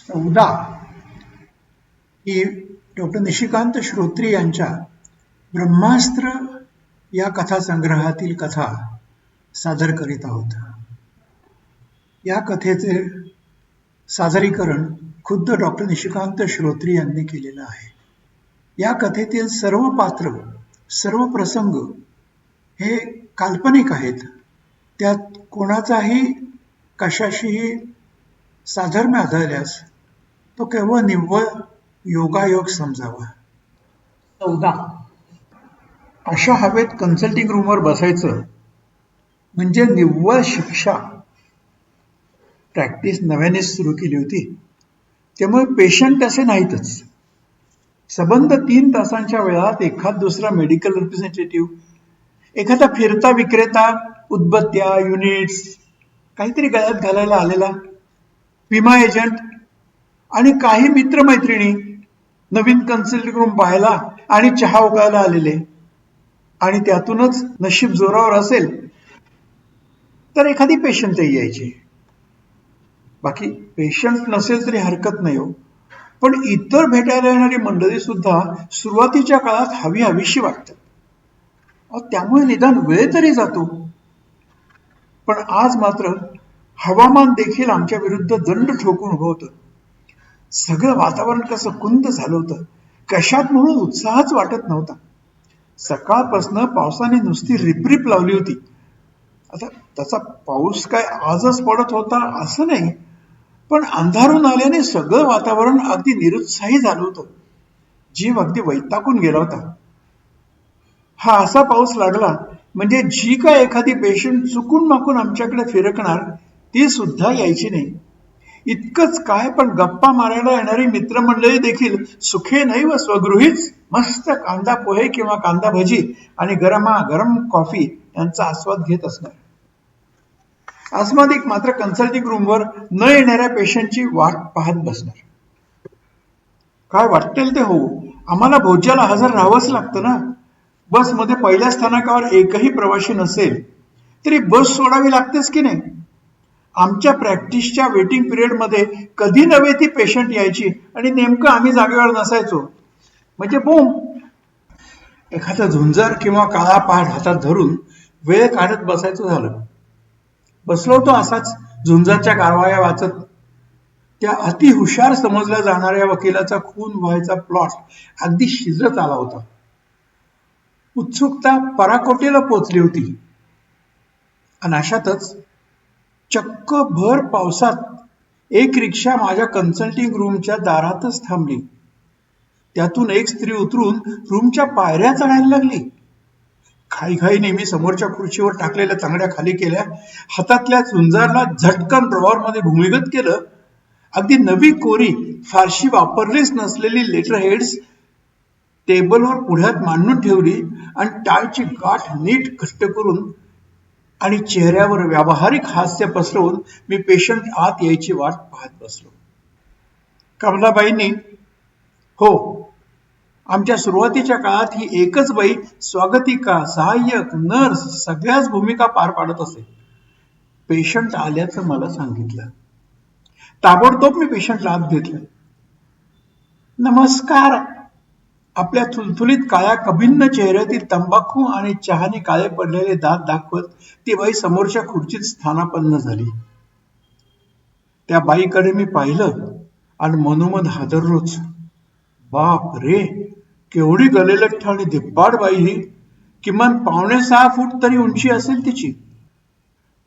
14 ही doctor Nishikant श्रोत्री यांच्या ब्रह्मास्त्र या कथासंग्रहातील कथा सादर करीत आहोत. या कथेचे सादरीकरण खुद्द डॉक्टर निशिकांत श्रोत्री यांनी केलेलं आहे. या कथेतील सर्व पात्र, सर्व प्रसंग हे काल्पनिक आहेत. त्यात कोणाचाही कशाशीही साधर्म्य आढळल्यास तो केवळ निव्वळ योगायोग समजावा. 14 अशा हवेत कन्सल्टिंग रूमवर बसायचं म्हणजे निव्वळ शिक्षा. प्रॅक्टिस नव्यानेच सुरू केली होती, त्यामुळे पेशंट असे नाहीतच. सबंध 3 तासांच्या वेळात एखाद दुसरा मेडिकल रिप्रेझेंटेटिव्ह, एखादा फिरता विक्रेता, उदबत्त्या, युनिट्स, काहीतरी गळ्यात घालायला आलेला, विमा एजंट आणि काही मित्रमैत्रिणी नवीन कन्सल्टिंग रूम पाहायला आणि चहा उकळायला आलेले. आणि त्यातूनच नशीब जोरावर असेल तर एखादी पेशंटही यायची. बाकी पेशंट नसेल तरी हरकत नाही हो, पण इतर भेटायला येणारी मंडळी सुद्धा सुरुवातीच्या काळात हवीशी वाटतात. त्यामुळे निदान वेळ तरी जातो. पण आज मात्र हवामान देखील आमच्या विरुद्ध दंड ठोकून उभं होतं. सगळं वातावरण कसं कुंद झालं होतं. कशात म्हणून उत्साहच वाटत नव्हता. सकाळपासनं पावसाने नुसती रिपरिप लावली होती. आता त्याचा पाऊस काय आजच पडत होता असं नाही, पण अंधारून आल्याने सगळं वातावरण अगदी निरुत्साही झालं होतं. जीव अगदी वैतागून गेला होता. हा असा पाऊस लागला म्हणजे जी काय एखादी पेशंट चुकून माकून आमच्याकडे फिरकणार ती सुद्धा यायची नाही. इतकंच काय, पण गप्पा मारायला येणारी मित्रमंडळी देखील सुखे नाही व स्वगृहीच मस्त कांदा पोहे किंवा कांदा भजी आणि गरम कॉफी यांचा आस्वाद घेत असणार. अस्मादिक मात्र कन्सल्टिंग रूमवर न येणाऱ्या पेशंटची वाट पाहत बसणार. काय वाटेल ते हो, आम्हाला भोज्याला हजर राहावंच लागतं ना. बसमध्ये पहिल्या स्थानकावर एकही प्रवासी नसेल तरी बस सोडावी लागतेच की नाही. आमच्या प्रॅक्टिसच्या वेटिंग पिरियडमध्ये कधी नव्हे ती पेशंट यायची आणि नेमकं आम्ही जागेवर नसायचो म्हणजे बूम. एखादा झुंजार किंवा काळा पहाड हातात धरून वेळ काढत बसायचं झालं. बसलो होतो असाच झुंजारच्या कारवाया वाचत. त्या अतिहुशार समजल्या जाणाऱ्या वकिलाचा खून व्हायचा प्लॉट अगदी शिजत आला होता. उत्सुकता पराकोटीला पोचली होती. आणि अशातच चक्क भर पावसात एक रिक्षा माझ्या कन्सल्टिंग रूमच्या दारातच थांबली. त्यातून एक स्त्री उतरून रूमच्या पायऱ्या चढायला लागली. घाईघाईने मी समोरच्या खुर्चीवर टाकलेल्या तांगड्या खाली केल्या. हातातल्या झुंजारला झटकन ड्रॉवरमध्ये भूमिगत केलं. अगदी नवी कोरी, फारशी वापरलीच नसलेली लेटर हेड्स टेबलवर पुढ्यात मांडून ठेवली आणि टायची गाठ नीट घट्ट करून आणि चेहऱ्यावर व्यावहारिक हास्य पसरवून मी पेशंट आत यायची वाट पाहत बसलो. कमलाबाईंनी, हो, आमच्या सुरुवातीच्या काळात ही एकच बाई स्वागतिका, सहाय्यक, नर्स सगळ्याच भूमिका पार पाडत असे. पेशंट आल्याचं मला सांगितलं. ताबडतोब मी पेशंटला आत घेतलं. नमस्कार. आपल्या थुलथुलीत काळ्या कभिन्न चेहऱ्यातील तंबाखू आणि चहाने काळे पडलेले दात दाखवत ती बाई समोरच्या खुर्चीत स्थानापन्न झाली. त्या बाईकडे मी पाहिलं आणि मनोमन हादरलोच. बाप रे, केवढी गलेलठ्ठ आणि धिप्पाड बाई ही. किमान 5.25 फूट तरी उंची असेल तिची.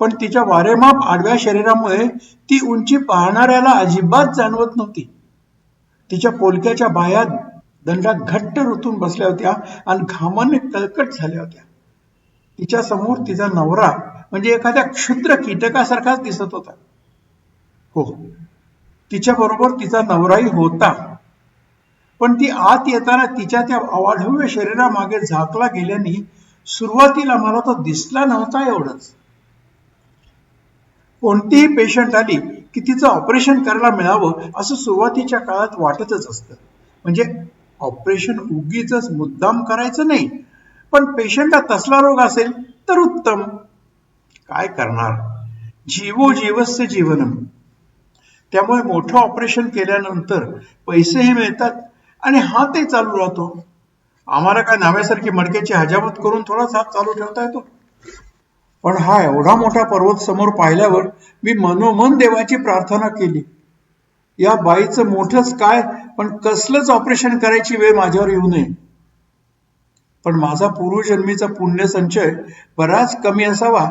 पण तिच्या वारेमाप आडव्या शरीरामुळे ती उंची पाहणाऱ्याला अजिबात जाणवत नव्हती. तिच्या पोलक्याच्या बायात दंडात घट्ट रुतून बसल्या होत्या आणि घामाने तळकट झाल्या होत्या. तिच्या समोर तिचा नवरा म्हणजे एखाद्या क्षुद्र कीटकासारखाच दिसत होता. हो, तिच्या बरोबर तिचा नवराही होता. पण ती आत येताना तिच्या त्या अवाढव्य शरीरामागे झाकला गेल्याने सुरुवातीला मला तो दिसला नव्हता. एवढंच. कोणतीही पेशंट आली की तिचं ऑपरेशन करायला मिळावं असं सुरुवातीच्या काळात वाटतच असतं. म्हणजे ऑपरेशन उगीच मुद्दाम करायचं नाही, पण पेशंटला तसला रोग असेल तर उत्तम. काय करणार, जीवो जीवस्य जीवनम. त्यामुळे मोठं ऑपरेशन केल्यानंतर पैसेही मिळतात आणि हातही चालू राहतो. आम्हाला काय नाव्यासारखी मडक्याची हजामत करून थोडाच हात चालू ठेवता येतो. पण हा एवढा मोठा पर्वत समोर पाहिल्यावर मी मनोमन देवाची प्रार्थना केली, या बाईचं मोठंच काय, पण कसलंच ऑपरेशन करायची वेळ माझ्यावर येऊ नये. पण माझा पूर्वजन्मीचा पुण्यसंचय बराच कमी असावा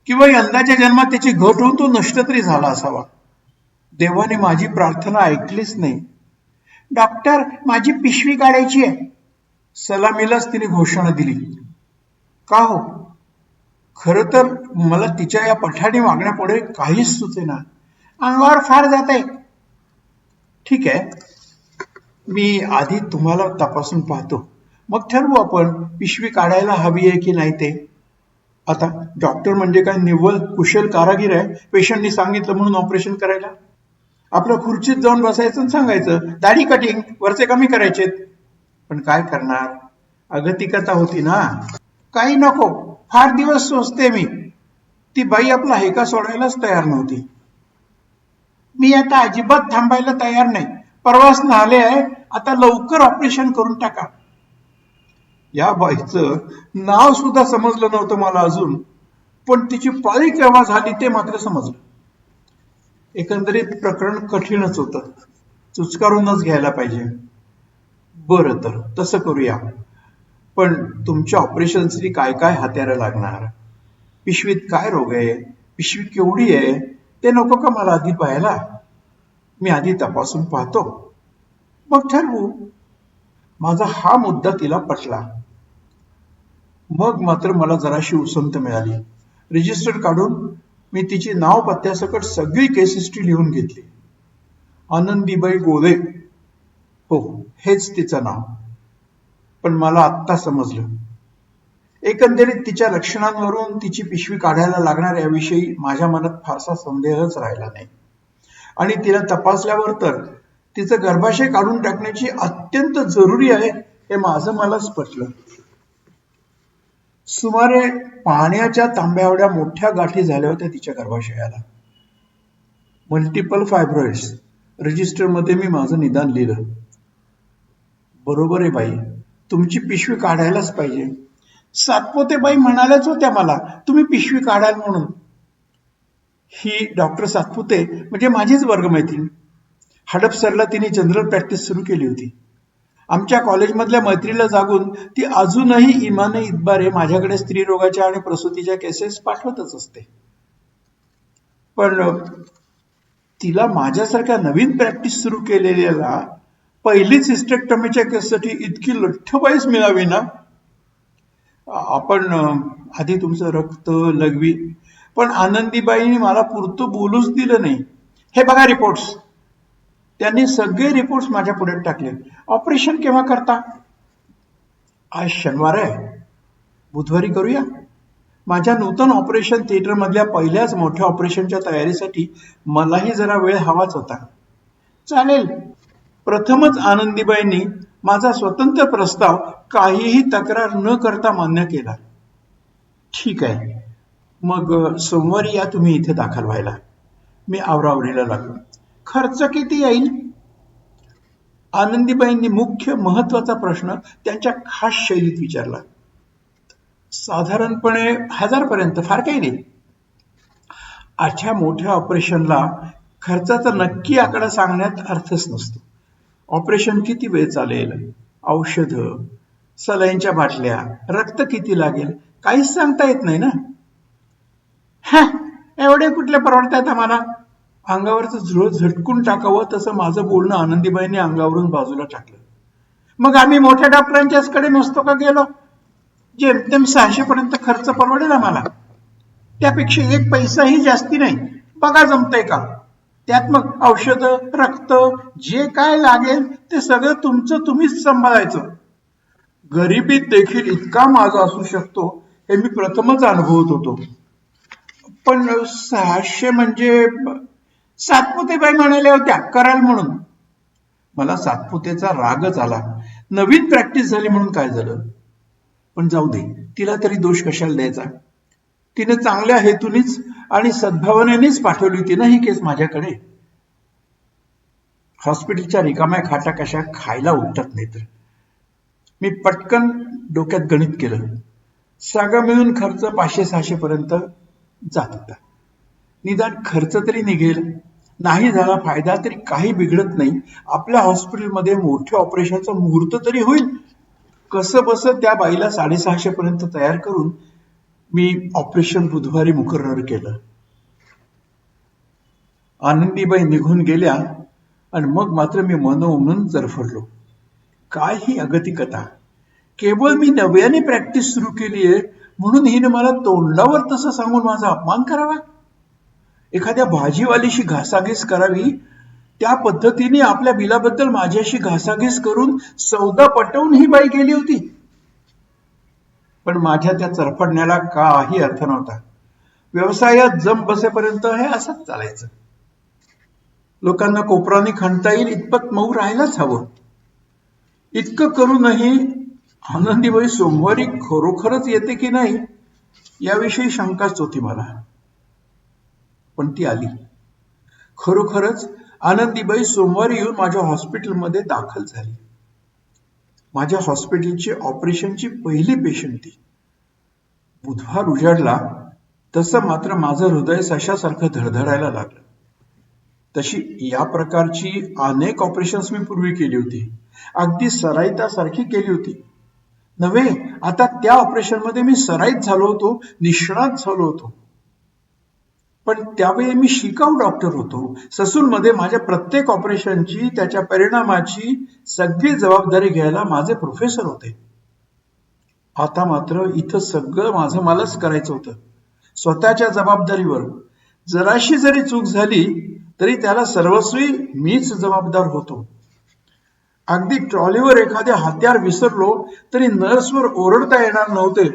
किंवा यंदाच्या जन्मात त्याची घट होऊन तो नष्ट तरी झाला असावा. देवाने माझी प्रार्थना ऐकलीच नाही. डॉक्टर, माझी पिशवी काढायची आहे. सलामीलाच तिने घोषणा दिली. का हो? खरं तर मला तिच्या या पठाणी वागण्यापुढे काहीच सुचेना. अंगावर फार जात आहे. ठीक आहे, मी आधी तुम्हाला तपासून पाहतो, मग ठरवू आपण पिशवी काढायला हवी आहे की नाही ते. आता डॉक्टर म्हणजे काय निव्वळ कुशल कारागीर आहे पेशंटनी सांगितलं म्हणून ऑपरेशन करायला? आपलं खुर्चीत जाऊन बसायचं आणि सांगायचं दाढी कटिंग वरचे कमी करायचेत. पण काय करणार, अगतिकता होती ना. काही नको, फार दिवस सोचते मी. ती बाई आपला हेका सोडायलाच तयार नव्हती. मी आता अजिबात थांबायला तयार नाही. परवाच आले आहे, आता लवकर ऑपरेशन करून टाका. या बाईचं नाव सुद्धा समजलं नव्हतं मला अजून, पण तिची पाळी केव्हा झाली ते मात्र समजलं. एकंदरीत प्रकरण कठीणच होतं, चुचकारूनच घ्यायला पाहिजे. बरं, तर तसं करूया. पण तुमच्या ऑपरेशनसाठी काय काय हत्यारं लागणार, पिशवीत काय रोग आहे, पिशवी केवढी आहे, ते नको का मला आधी पाहायला? मी आधी तपासून पाहतो, मग ठरवू. माझा हा मुद्दा तिला पटला. मग मात्र मला जराशी उसंत मिळाली. रजिस्टर काढून मी तिची नाव पत्त्यासकट सगळी केस हिस्ट्री लिहून घेतली. आनंदीबाई गोले, हो हेच तिचं नाव. पण मला आत्ता समजलं, एकंदरीत तिच्या लक्षणांवरून तिची पिशवी काढायला लागणार याविषयी माझ्या मनात फारसा संदेहच राहिला नाही. आणि तिला तपासल्यावर तर तिचं गर्भाशय काढून टाकण्याची अत्यंत जरुरी आहे हे माझं मलाच पटलं. सुमारे पाण्याच्या तांब्या मोठ्या गाठी झाल्या होत्या तिच्या गर्भाशयाला. मल्टिपल फायब्रॉइड्स. रजिस्टरमध्ये मी माझं निदान लिहिलं. बरोबर आहे बाई, तुमची पिशवी काढायलाच पाहिजे. सातपुते बाई म्हणाल्याच होत्या मला तुम्ही पिशवी काढाल म्हणून. ही डॉक्टर सातपुते म्हणजे माझीच वर्गमैत्रीण. हडपसरला तिने जनरल प्रॅक्टिस सुरू केली होती. आमच्या कॉलेजमधल्या मैत्रीला जागून ती अजूनही इमाने इतबारे माझ्याकडे स्त्रीरोगाच्या आणि प्रसूतीच्या केसेस पाठवतच असते. पण तिला माझ्यासारख्या नवीन प्रॅक्टिस सुरू केलेल्याला पहिलीच हिस्टेक्टमीच्या केससाठी इतकी लठ्ठबाईच मिळावी ना. आपण आधी तुमचं रक्त लघवी. पण आनंदीबाईंनी मला पुरतं बोलूच दिलं नाही. हे बघा रिपोर्ट्स. त्यांनी सगळे रिपोर्ट्स माझ्या पुढे टाकले. ऑपरेशन केव्हा करता? आज शनिवार आहे, बुधवारी करूया. माझ्या नूतन ऑपरेशन थिएटर मधल्या पहिल्याच मोठ्या ऑपरेशनच्या तयारीसाठी मलाही जरा वेळ हवाच होता. चालेल. प्रथमच आनंदीबाईंनी माझा स्वतंत्र प्रस्ताव काहीही तक्रार न करता मान्य केला. ठीक आहे, मग सोमवारी या तुम्ही इथे दाखल व्हायला. मी आवरावरीला लागलो. खर्च किती येईल? आनंदीबाईंनी मुख्य महत्वाचा प्रश्न त्यांच्या खास शैलीत विचारला. साधारणपणे 1000 पर्यंत, फार काही नाही. अशा मोठ्या ऑपरेशनला खर्चाचा नक्की आकडा सांगण्यात अर्थच नसतो. ऑपरेशन किती वेळ चालेल, औषधं, सलाईनच्या बाटल्या, रक्त किती लागेल, काहीच सांगता येत नाही ना. एवढे कुठले परवडतात आम्हाला? अंगावरचं झुळ झटकून टाकावं तसं माझं बोलणं आनंदीबाईंनी अंगावरून बाजूला टाकलं. मग आम्ही मोठ्या डॉक्टरांच्याकडे नसतो का गेलो? जेमतेम 600 पर्यंत खर्च परवडेल आम्हाला. त्यापेक्षा 1 पैसाही जास्ती नाही. बघा जमतंय का? त्यात मग औषधं, रक्त, जे काय लागेल ते सगळं तुमचं तुम्हीच सांभाळायचं. गरिबीत देखील इतका माझा असू शकतो हे मी प्रथमच अनुभवत होतो. पण 600 म्हणजे? सातपुतेबाई म्हणाल्या होत्या कराल म्हणून. मला सातपुतेचा रागच आला. नवीन प्रॅक्टिस झाली म्हणून काय झालं? पण जाऊ दे, तिला तरी दोष कशाला द्यायचा. तिने चांगल्या हेतूनीच आणि सद्भावनेनेच पाठवली होती ना ही केस माझ्याकडे. हॉस्पिटलच्या रिकाम्या खाटा कशा खायला उठत नाही तर. मी पटकन डोक्यात गणित केलं. सगळं मिळून खर्च 500-600 पर्यंत जात होता. निदान खर्च तरी निघेल, नाही झाला फायदा तरी काही बिघडत नाही. आपल्या हॉस्पिटलमध्ये मोठ्या ऑपरेशनचा मुहूर्त तरी होईल. कसं बस त्या बाईला 650 पर्यंत तयार करून मी ऑपरेशन बुधवारी मुकर्रर केलं. आनंदीबाई निघून गेल्या आणि मग मात्र मी मनोमन जरफडलो. काय ही अगतिकता. केवळ मी नव्याने प्रॅक्टिस सुरू केलीये म्हणून हिने मला तोंडावर तसं सांगून माझा अपमान करावा. एखाद्या भाजीवालीशी घासाघीस करावी त्या पद्धतीने आपल्या बिलाबद्दल माझ्याशी घासाघीस करून सौदा पटवून ही बाई गेली होती. पण माझ्या त्या चरफडण्याला काही अर्थ नव्हता. व्यवसायात जम बसेपर्यंत हे असंच चालायचं. लोकांना कोपराने खणता येईल इतपत मऊ राहायलाच हवं. इतकं करूनही आनंदीबाई सोमवारी खरोखरच येते की नाही याविषयी शंकाच होती मला. पण ती आली. खरोखरच आनंदीबाई सोमवारी येऊन माझ्या हॉस्पिटलमध्ये दाखल झाली. माझ्या हॉस्पिटलची ऑपरेशनची पहिली पेशंट ती. बुधवार उजाडला तसं मात्र माझं हृदय सशासारखं धडधडायला लागलं. तशी या प्रकारची अनेक ऑपरेशन्स मी पूर्वी केली होती. अगदी सराईतासारखी केली होती. नव्हे, आता त्या ऑपरेशनमध्ये मी सराईत झालो होतो, निष्णात झालो होतो. पण त्यावेळी मी शिकाऊ डॉक्टर होतो. ससूनमध्ये माझ्या प्रत्येक ऑपरेशनची, त्याच्या परिणामाची सगळी जबाबदारी घ्यायला माझे प्रोफेसर होते. आता मात्र इथं सगळं माझं मलाच करायचं होतं, स्वतःच्या जबाबदारीवर. जराशी जरी चूक झाली तरी त्याला सर्वस्वी मीच जबाबदार होतो. अगदी ट्रॉलीवर एखाद्या हत्यार विसरलो तरी नर्सवर ओरडता येणार नव्हते,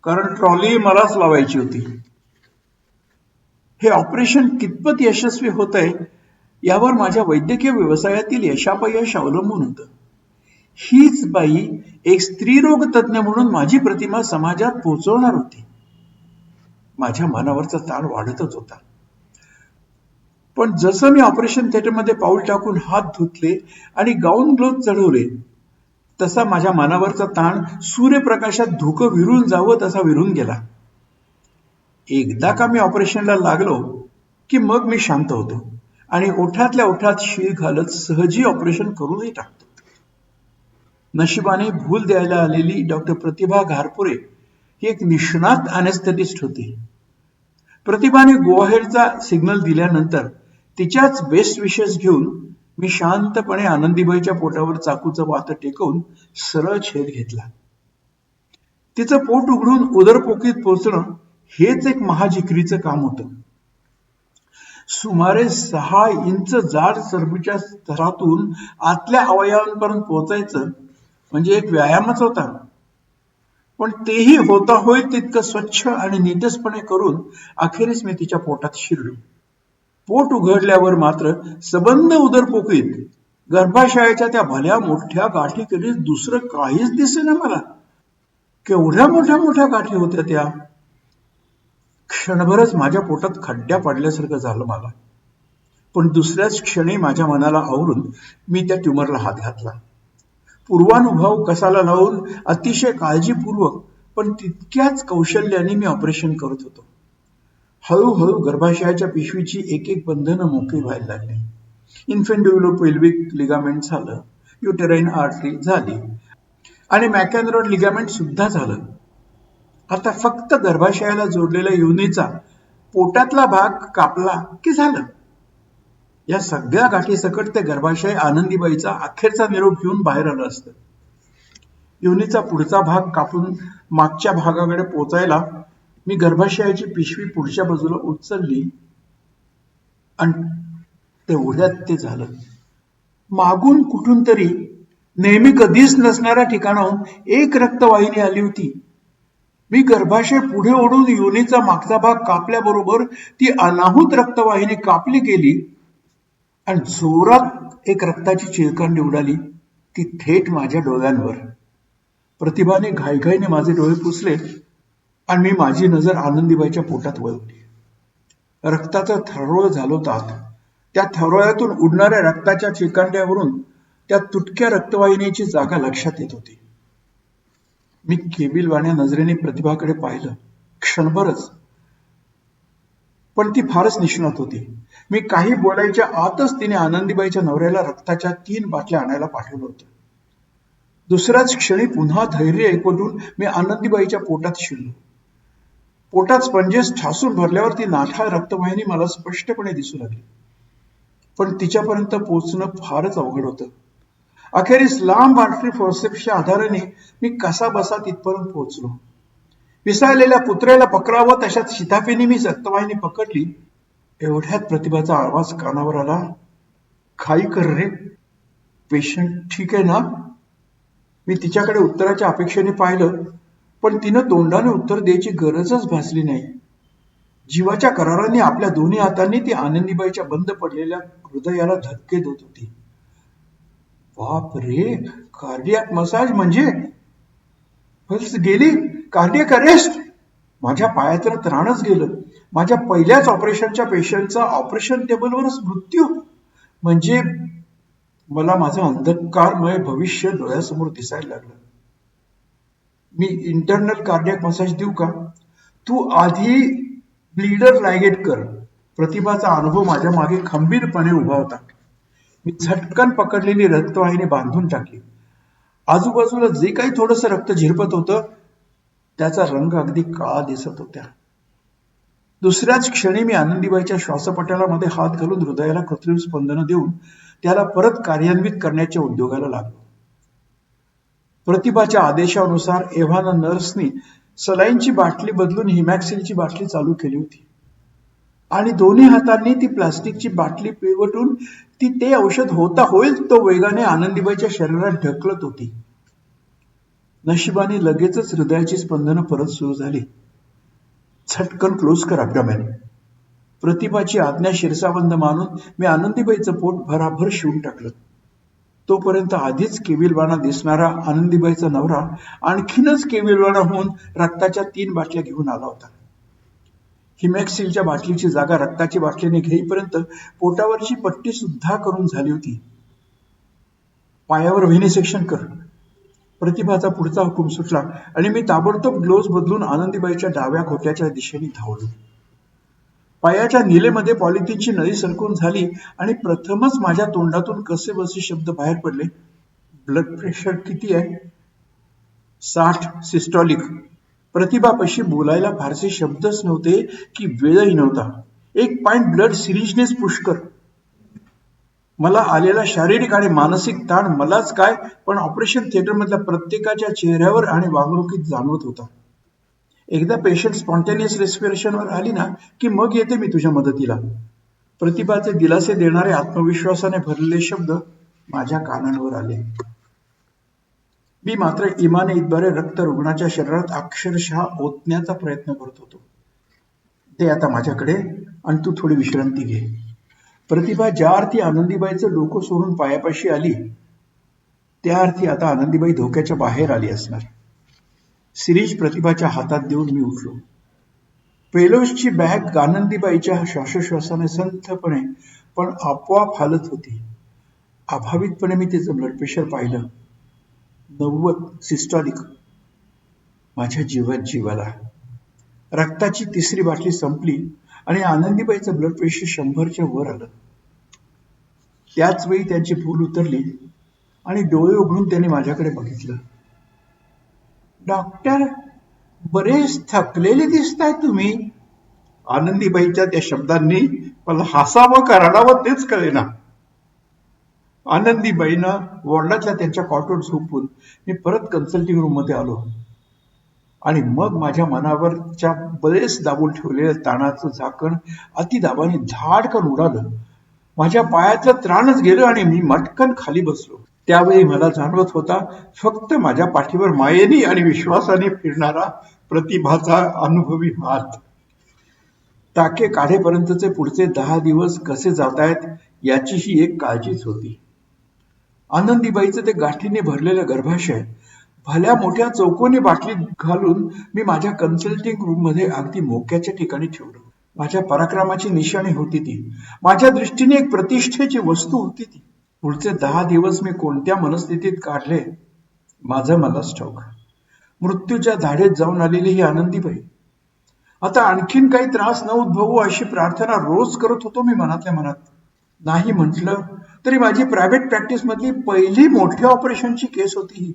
कारण ट्रॉली मलाच लावायची होती. हे ऑपरेशन कितपत यशस्वी होतंय यावर माझ्या वैद्यकीय व्यवसायातील यशापयश अवलंबून होतं. हीच बाई एक स्त्रीरोग तज्ज्ञ म्हणून माझी प्रतिमा समाजात पोहोचवणार होती. माझ्या मनावरचा ताण वाढतच होता. पण जसं मी ऑपरेशन थिएटरमध्ये पाऊल टाकून हात धुतले आणि गाऊन ग्लोव्ह चढवले तसा माझ्या मनावरचा ताण सूर्यप्रकाशात धुकं विरून जावं तसा विरून गेला. एकदा का मी ऑपरेशनला लागलो की मग मी शांत होतो आणि ओठातल्या ओठात शीळ घालत सहजी ऑपरेशन करूनही टाकतो. नशिबाने भूल द्यायला आलेली डॉक्टर प्रतिभा घारपुरे ही एक निष्णात अनेस्थेटिस्ट होती. प्रतिभाने गो अहेडचा सिग्नल दिल्यानंतर तिच्याच बेस्ट विशेस घेऊन मी शांतपणे आनंदीबाईच्या पोटावर चाकूचं वात टेकवून सरळ छेद घेतला. तिचं पोट उघडून उदरपोकीत पोचणं हेच एक महाजिकरीचं काम होतं. सुमारे 6 इंच जाड चरबीच्या स्तरातून आतल्या अवयवांपर्यंत पोहोचायचं म्हणजे एक व्यायामच होता. पण तेही होता होईल तितकं स्वच्छ आणि नीटसपणे करून अखेरीस मी तिच्या पोटात शिरलो. पोट उघडल्यावर मात्र सबंध उदरपोकीत गर्भाशयाच्या त्या भल्या मोठ्या गाठीखेरीज दुसरं काहीच दिसेना मला. केवढ्या मोठ्या मोठ्या गाठी होत्या त्या. क्षणभरच माझ्या पोटात खड्ड्या पडल्यासारखं झालं मला. पण दुसऱ्याच क्षणी माझ्या मनाला आवरून मी त्या ट्युमरला हात घातला. पूर्वानुभव कसाला लावून अतिशय काळजीपूर्वक पण तितक्याच कौशल्याने मी ऑपरेशन करत होतो. हळूहळू गर्भाशयाच्या पिशवीची एक एक बंधनं मोकळी व्हायला लागली. इन्फेंडिब्युलोपेल्विक लिगामेंट झालं, युटेराइन आर्टरी झाली आणि मॅकॅनरॉड लिगामेंट सुद्धा झालं. आता फक्त गर्भाशयाला जोडलेल्या योनीचा पोटातला भाग कापला की झालं. या सगळ्या गाठी सकट ते गर्भाशय आनंदीबाईचा अखेरचा निरोप घेऊन बाहेर आलं असतं. योनीचा पुढचा भाग कापून मागच्या भागाकडे पोचायला मी गर्भाशयाची पिशवी पुढच्या बाजूला उचलली आणि तेवढ्यात ते झालं. मागून कुठून तरी नेहमी कधीच नसणाऱ्या ठिकाणाहून एक रक्तवाहिनी आली होती. मी गर्भाशय पुढे ओढून योनीचा मागचा भाग कापल्याबरोबर ती अनाहूत रक्तवाहिनी कापली गेली आणि जोरात एक रक्ताची चिळकांडी उडाली, ती थेट माझ्या डोळ्यांवर. प्रतिभाने घाईघाईने माझे डोळे पुसले आणि मी माझी नजर आनंदीबाईच्या पोटात वळवली. रक्ताचा थरोळ झालो होता आत. त्या थरोळ्यातून उडणाऱ्या रक्ताच्या चिकांड्यावरून त्या तुटक्या रक्तवाहिनीची जागा लक्षात येत होती. मी केबिलवाण्या नजरेने प्रतिभाकडे पाहिलं, क्षणभरच. पण ती फारच निष्णात होती. मी काही बोलायच्या आतच तिने आनंदीबाईच्या नवऱ्याला रक्ताच्या 3 बाटल्या आणायला पाठवलं होतं. दुसऱ्याच क्षणी पुन्हा धैर्य एकवटून मी आनंदीबाईच्या पोटात शिरलो. पोटात स्पंजेस ठासून भरल्यावर ती नाठाळ रक्तवाहिनी मला स्पष्टपणे दिसू लागली. पण तिच्यापर्यंत पोहोचणं फारच अवघड होतं. अखेरीस लांब आर्टरी फोर्सेप्सच्या आधाराने मी कसा बसा तिथपर्यंत पोहोचलो. विसाळलेल्या पुत्र्याला पकडावं तशात शिताफीने मी रक्तवाहिनी पकडली. एवढ्यात प्रतिभाचा आवाज कानावर आला, "खाई कर रे, पेशंट ठीक आहे ना?" मी तिच्याकडे उत्तराच्या अपेक्षेने पाहिलं, पण तिनं तोंडाने उत्तर द्यायची गरजच भासली नाही. जीवाच्या कराराने आपल्या दोन्ही हातांनी ती आनंदीबाईच्या बंद पडलेल्या हृदयाला धक्के देत होती. बाप रे, कार्डियाक मसाज म्हणजे पल्स गेली, कार्डियाक अरेस्ट. माझ्या पायातलं त्राणच गेलं. माझ्या पहिल्याच ऑपरेशनच्या पेशंटचा ऑपरेशन टेबलवरच मृत्यू म्हणजे मला माझं अंधकारमय भविष्य डोळ्यासमोर दिसायला लागलं. "मी इंटरनल कार्डियाक मसाज देऊ का? तू आधी ब्लीडर लायगेट कर." प्रतिभाचा अनुभव माझ्या मागे खंबीरपणे उभा होता. मी झटकन पकडलेली रक्तवाहिनी बांधून टाकली. आजूबाजूला जे काही थोडंसं रक्त झिरपत होतं त्याचा रंग अगदी काळा दिसत होता. दुसऱ्याच क्षणी मी आनंदीबाईच्या श्वासपटलामध्ये हात घालून हृदयाला कृत्रिम स्पंदनं देऊन त्याला परत कार्यान्वित करण्याच्या उद्योगाला लागलो. प्रतिभाच्या आदेशानुसार एव्हाना नर्सनी सलाईनची बाटली बदलून हिमॅक्सिलची बाटली चालू केली होती आणि दोन्ही हातांनी ती प्लास्टिकची बाटली पिळवटून ती ते औषध होता होईल तो वेगाने आनंदीबाईच्या शरीरात ढकलत होती. नशिबाने लगेचच हृदयाची स्पंदनं परत सुरू झाली. झटकन क्लोज कर अब्डोमेन. प्रतिभाची आज्ञा शिरसाबंद मानून मी आनंदीबाईचं पोट भराभर शिवून टाकलं. तोपर्यंत आधीच केविलवाणा दिसणारा आनंदीबाईचा नवरा आणखीनच केविलवाणा होऊन रक्ताच्या 3 बाटल्या घेऊन आला होता. हिमॅक्सिलच्या बाटलीची जागा रक्ताची बाटलीने घेईपर्यंत पोटावरची पट्टी सुद्धा करून झाली होती. "पायावर व्हेनिसेक्शन कर." प्रतिभाचा पुढचा हुकूम सुटला आणि मी ताबडतोब ग्लोव्ज बदलून आनंदीबाईच्या डाव्या घोट्याच्या दिशेने धावलो. पायाच्या निलेमध्ये पॉलिथिनची नळी सरकून झाली आणि प्रथमच माझ्या तोंडातून कसे बसे शब्द बाहेर पडले. "ब्लड प्रेशर किती आहे?" "60 सिस्टॉलिक." प्रतिभापाशी बोलायला फारसे शब्दच नव्हते की वेळही नव्हता. "1 पाईंट ब्लड सिरिंजनेच पुश कर." मला आलेला शारीरिक आणि मानसिक ताण मलाच काय पण ऑपरेशन थिएटर मधल्या प्रत्येकाच्या चेहऱ्यावर आणि वागणुकीत जाणवत होता. एकदा पेशंट स्पॉन्टेनियस रेस्पिरेशनवर आली ना की मग येते मी तुझ्या मदतीला. प्रतिभाचे दिलासे देणारे आत्मविश्वासाने भरलेले शब्द माझ्या कानांवर आले. मी मात्र इमाने इतबारे रक्त रुग्णाच्या शरीरात अक्षरशः ओतण्याचा प्रयत्न करत होतो. "ते आता माझ्याकडे आणि तू थोडी विश्रांती घे." प्रतिभा ज्या अर्थी आनंदीबाईचं डोकं सोडून पायापाशी आली त्या अर्थी आता आनंदीबाई धोक्याच्या बाहेर आली असणार. सिरीज प्रतिभाच्या हातात देऊन मी उठलो. पेलोसची बॅग आनंदीबाईच्या श्वासोश्वासाने संथपणे पण आपोआप हालत होती. अभावितपणे मी तिचं ब्लड प्रेशर पाहिलं. 90 सिस्टॉलिक. माझ्या जीवात जीव आला. रक्ताची 3री बाटली संपली आणि आनंदीबाईचं ब्लड प्रेशर 100च्या वर आलं. त्याच वेळी त्यांची भूल उतरली आणि डोळे उघडून त्यांनी माझ्याकडे बघितलं. "डॉक्टर, बरेच थकलेले दिसताय तुम्ही." आनंदीबाईच्या त्या शब्दांनी मला हसावं का रडावं तेच कळेना. आनंदीबाईनं वॉर्डातल्या त्यांच्या कॉटवर झोपून मी परत कन्सल्टिंग रूम मध्ये आलो आणि मग माझ्या मनावरच्या बरेच दाबून ठेवलेल्या ताणाचं झाकण अतिदाबाने धाडकन उडालं. माझ्या पायातलं त्राणच गेलं आणि मी मटकन खाली बसलो. त्यावेळी मला जाणवत होता फक्त माझ्या पाठीवर मायेने आणि विश्वासाने फिरणारा प्रतिभाचा अनुभवी हात. टाके काढेपर्यंतचे पुढचे 10 दिवस कसे जातायत याची ही एक काळजीच होती. आनंदीबाईचं ते गाठीने भरलेलं गर्भाशय भल्या मोठ्या चौकोनी बाटलीत घालून मी माझ्या कन्सल्टिंग रूम मध्ये अगदी मोक्याच्या ठिकाणी ठेवलं. माझ्या पराक्रमाची निशाणी होती ती. माझ्या दृष्टीने एक प्रतिष्ठेची वस्तू होती ती. पुढचे 10 दिवस मी कोणत्या मनस्थितीत काढले माझं मलाच ठाऊक. मृत्यूच्या धाडेत जाऊन आलेली ही आनंदीबाई. आता आणखीन काही त्रास न उद्भवू अशी प्रार्थना रोज करत होतो मी मनातल्या मनात. नाही म्हटलं तरी माझी प्रायव्हेट प्रॅक्टिस मधली पहिली मोठ्या ऑपरेशनची केस होती ही.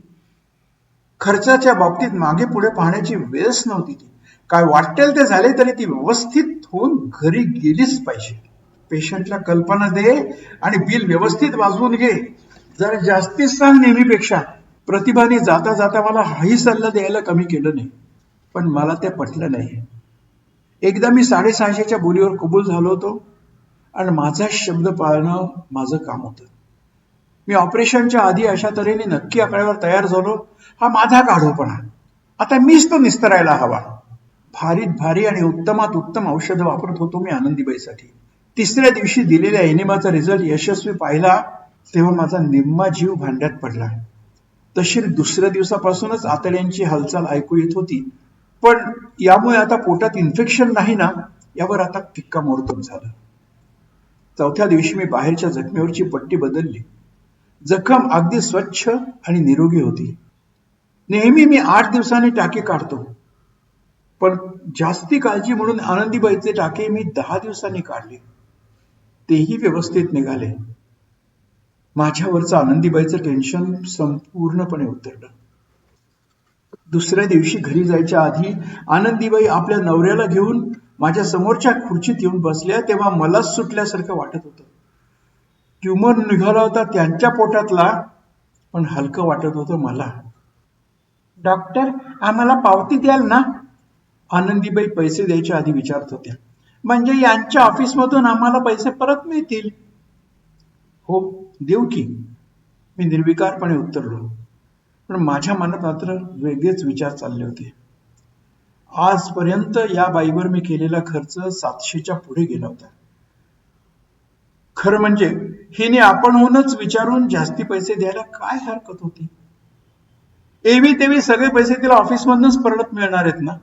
खर्चाच्या बाबतीत मागे पुढे पाहण्याची वेळच नव्हती ती. काय वाटेल ते झाले तरी ती व्यवस्थित होऊन घरी गेलीच पाहिजे. पेशंटला कल्पना दे आणि बिल व्यवस्थित वाजवून घे. जरा जास्तीच सांग नेहमीपेक्षा. प्रतिभाने जाता जाता मला हाही सल्ला द्यायला कमी केलं नाही, पण मला ते पटलं नाही. एकदा मी 650च्या बोलीवर कबूल झालो होतो आणि माझा शब्द पाळणं माझं काम होतं. मी ऑपरेशनच्या आधी अशा तऱ्हेने नक्की आकड्यावर तयार झालो, हा माझा गाढवपणा. आता मीच तो निस्तरायला हवा. भारीत भारी आणि उत्तमात उत्तम औषधं वापरत होतो मी आनंदीबाईसाठी. 3ऱ्या दिवशी दिलेल्या एनिमाचा रिझल्ट यशस्वी पाहिला तेव्हा माझा निम्मा जीव भांड्यात पडला. तशी 2ऱ्या दिवसापासूनच आतड्यांची हालचाल ऐकू येत होती, पण यामुळे आता पोटात इन्फेक्शन नाही ना यावर आता शिक्कामोर्तब झालं. 4थ्या दिवशी मी बाहेरच्या जखमेवरची पट्टी बदलली. जखम अगदी स्वच्छ आणि निरोगी होती. नेहमी मी 8 दिवसांनी टाके काढतो, पण जास्ती काळजी म्हणून आनंदीबाईचे टाके मी 10 दिवसांनी काढले. तेही व्यवस्थित निघाले. माझ्यावरचं आनंदीबाईचं टेन्शन संपूर्णपणे उतरलं. 2ऱ्या दिवशी घरी जायच्या आधी आनंदीबाई आपल्या नवऱ्याला घेऊन माझ्या समोरच्या खुर्चीत येऊन बसल्या तेव्हा मलाच सुटल्यासारखं वाटत होतं. ट्युमर निघाला होता त्यांच्या पोटातला, पण हलकं वाटत होतं मला. डॉक्टर, आम्हाला पावती द्याल ना? आनंदीबाई पैसे द्यायच्या आधी विचारत होत्या. म्हणजे यांच्या ऑफिसमधून आम्हाला पैसे परत मिळतील? हो, देऊ की, मी निर्विकारपणे उत्तरलो. पण माझ्या मनात मात्र वेगळेच विचार चालले होते. आजपर्यंत या बाईवर मी केलेला खर्च 700च्या पुढे गेला होता. खरं म्हणजे हिने आपणहूनच विचारून जास्ती पैसे द्यायला काय हरकत होती? एवी तेवी सगळे पैसे तिला ऑफिसमधूनच परत मिळणार आहेत ना.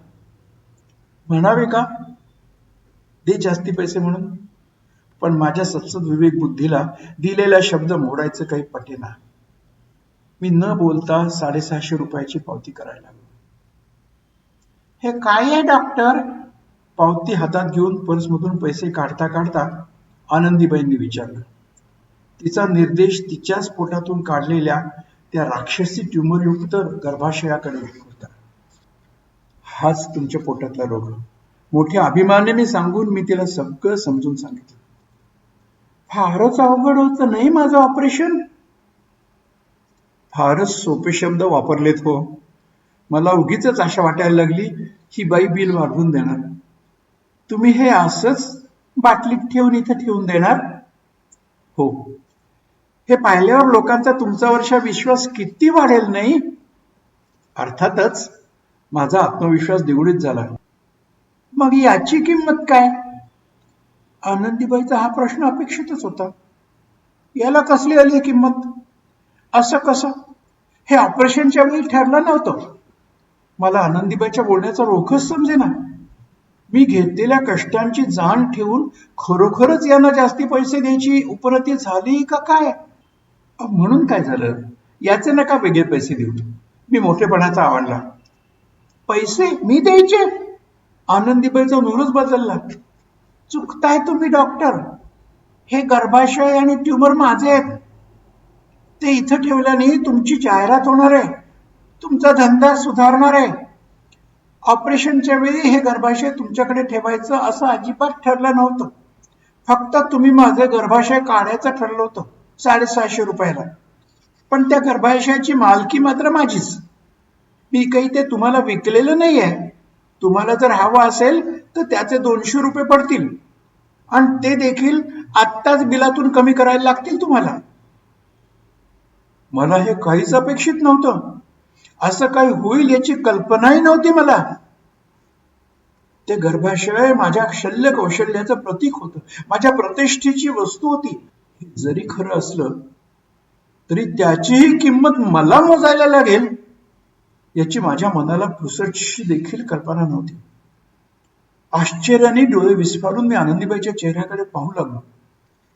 म्हणावे का दे जास्ती पैसे म्हणून? पण माझ्या सत्सद विवेक बुद्धीला दिलेला शब्द मोडायचं काही पटेना. मी न बोलता 650 रुपयाची पावती करायला लागलो. हे काय आहे डॉक्टर? पावती हातात घेऊन पर्समधून पैसे काढता काढता आनंदीबाईंनी विचारलं. तिचा निर्देश तिच्याच पोटातून काढलेल्या त्या राक्षसी ट्युमरयुक्त गर्भाशयाकडे होता. हाच तुमच्या पोटातला रोग, मोठ्या अभिमानाने सांगून मी तिला सगळं समजून सांगितलं. फारच अवघड होतं नाही माझं ऑपरेशन? फारच सोपे शब्द वापरलेत हो. मला उगीच आशा वाटायला लागली ही बाई बिल वाढवून देणार. तुम्ही हे असंच बाटलीत ठेवून इथं ठेवून देणार? हो. हे पाहिल्यावर लोकांचा तुमच्यावरचा विश्वास किती वाढेल नाही? अर्थातच माझा आत्मविश्वास द्विगुणित झाला. मग याची किंमत काय? आनंदीबाईचा हा प्रश्न अपेक्षितच होता. याला कसली आली किंमत? असं कसं? हे ऑपरेशनच्या वेळी ठरलं नव्हतं. मला आनंदीबाईच्या बोलण्याचा रोखच समजेना. मी घेतलेल्या कष्टांची जाण ठेवून खरोखरच यांना जास्ती पैसे द्यायची उपरती झाली का काय? म्हणून काय झालं? याचे नका वेगळे पैसे देऊ. मी मोठेपणाचा आवडला. पैसे मी द्यायचे? आनंदीबाईचा नूरच बदलला. चुकताय तुम्ही डॉक्टर. हे गर्भाशय आणि ट्युमर माझे आहेत. ते इथं ठेवल्याने तुमची जाहिरात होणार आहे, तुमचा धंदा सुधारणार आहे. ऑपरेशनच्या वेळी हे गर्भाशय तुमच्याकडे ठेवायचं असं अजिबात ठरलं नव्हतं. फक्त तुम्ही माझे गर्भाशय काढायचं ठरलं होतं 650 रुपयाला. पण त्या गर्भाशयाची मालकी मात्र माझीच. मी काही ते तुम्हाला विकलेलं नाही आहे. तुम्हाला जर हवं असेल तर त्याचे 200 रुपये पडतील आणि ते देखील आत्ताच बिलातून कमी करायला लागतील तुम्हाला. मला हे काहीच अपेक्षित नव्हतं. असं काही होईल याची कल्पनाही नव्हती मला. ते गर्भाशय माझ्या शल्य कौशल्याचं प्रतीक होतं, माझ्या प्रतिष्ठेची वस्तू होती. जरी खरं असलं तरी त्याचीही किंमत मला मोजायला लागेल याची माझ्या मनाला पुसटशी देखील कल्पना नव्हती. आश्चर्याने डोळे विस्फारून मी आनंदीबाईच्या चेहऱ्याकडे पाहू लागलो.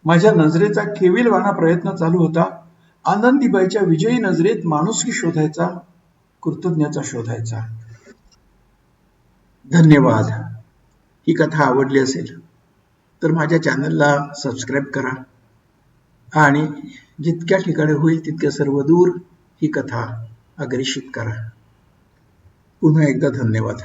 माझ्या नजरेचा केविलवाणा प्रयत्न चालू होता. आनंदीबाईच्या विजयी नजरेत माणुसकी शोधायचा, कृतज्ञता शोधायचा. धन्यवाद. ही कथा आवडली असेल तर माझ्या चॅनलला सबस्क्राईब करा आणि जितक्या ठिकाणी होईल तितक्या सर्व दूर ही कथा अग्रेषित करा. पुन्हा एकदा धन्यवाद.